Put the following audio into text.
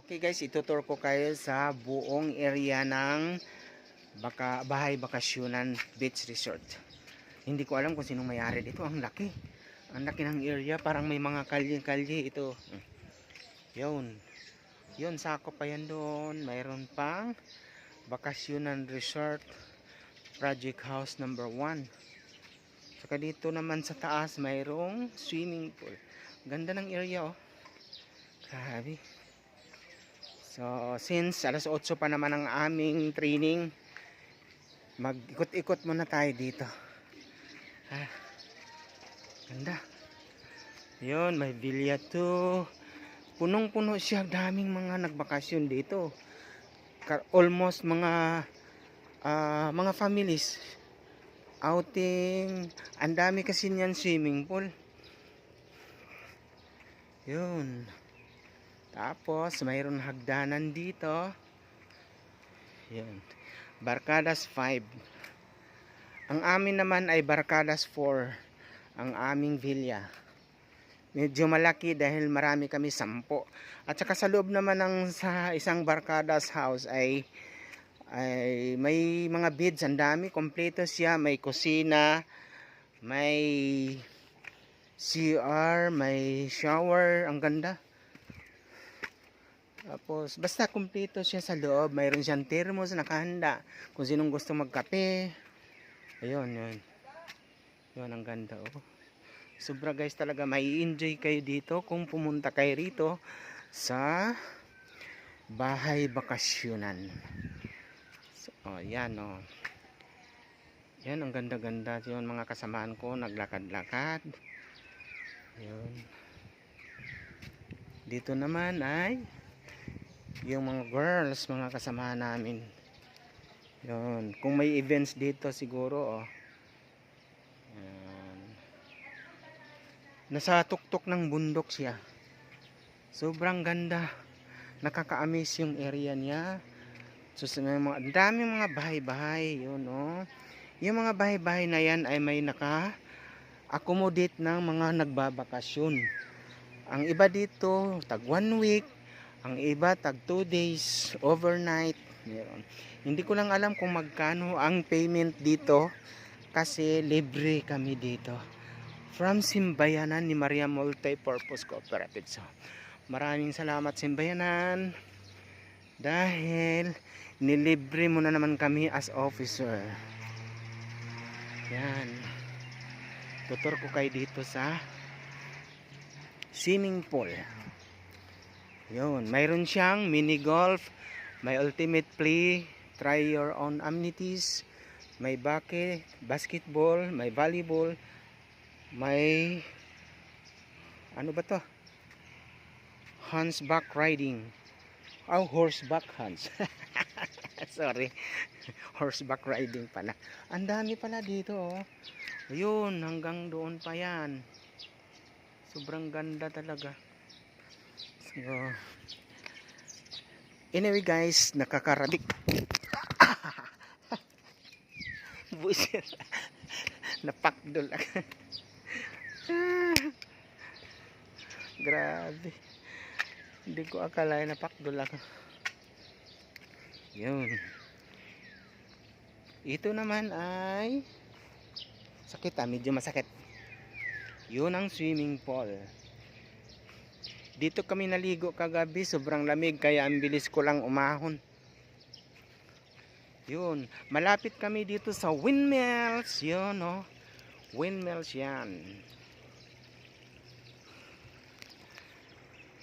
Okay guys, itutur ko kayo sa buong area ng Bahay Bakasyonan Beach Resort. Hindi ko alam kung sinong may-ari dito. Ang laki. Ang laki ng area. Parang may mga kalye-kalye ito. Yun. Yun, sakop pa yan doon. Mayroon pang Bakasyonan Resort Project House number 1. Saka dito naman sa taas mayroong swimming pool. Ganda ng area oh. Grabe. So, since alas 8 pa naman ang aming training, mag-ikot-ikot muna tayo dito. Ganda. Yun, may villa to. Punong-puno siya. Daming mga nagbakasyon dito. Almost mga families. Outing. Ang dami kasi niyan swimming pool. Yun. Tapos, mayroon hagdanan dito. Yan. Barkadas 5. Ang amin naman ay Barkadas 4. Ang aming villa. Medyo malaki dahil marami kami 10. At saka sa loob naman ng sa isang Barkadas house ay may mga beds. Ang dami. Kompleto siya. May kusina. May CR. May shower. Ang ganda. Tapos, basta kumpleto siya sa loob. Mayroon siyang thermos nakahanda. Kung sinong gusto magkape. Ayun, yun. Yun, ang ganda, oh. Sobra guys talaga. May enjoy kayo dito kung pumunta kayo rito sa Bahay Bakasyonan. So, oh, yan, oh. Yan, ang ganda-ganda. Yun, mga kasamaan ko, naglakad-lakad. Yun. Dito naman ay yung mga girls, mga kasama namin. Yun. Kung may events dito siguro, oh. Yan. Nasa tuktok ng bundok siya. Sobrang ganda. Nakaka-amaze yung area niya. So, ang daming mga bahay-bahay. Yun, oh. Yung mga bahay-bahay na yan ay may naka-accommodate ng mga nagbabakasyon. Ang iba dito, tag 1 week. Ang iba tag 2 days overnight. Meron. Hindi ko lang alam kung magkano ang payment dito kasi libre kami dito. From Simbayanan ni Maria Multipurpose Cooperative. So, maraming salamat Simbayanan dahil nilibre mo na naman kami as officer. Yan. Tutur ko kayo dito sa swimming pool. Yun, mayroon siyang mini golf, may ultimate play, try your own amenities, may basketball, may volleyball, may ano ba to? Horseback riding. Oh, horseback hands. Sorry. Horseback riding pala. Ang dami pala dito, oh. Ayun, hanggang doon pa yan. Sobrang ganda talaga. So, anyway guys, nakakarating. Buset. Napakdol ako. Grabe. Hindi ko akalain napakdol ako. Yun. Ito naman ay sakit medyo masakit. Yun ang swimming pool. Dito kami naligo kagabi, sobrang lamig kaya ang bilis ko lang umahon. Yun, malapit kami dito sa windmills. Yun, oh. Windmills yan.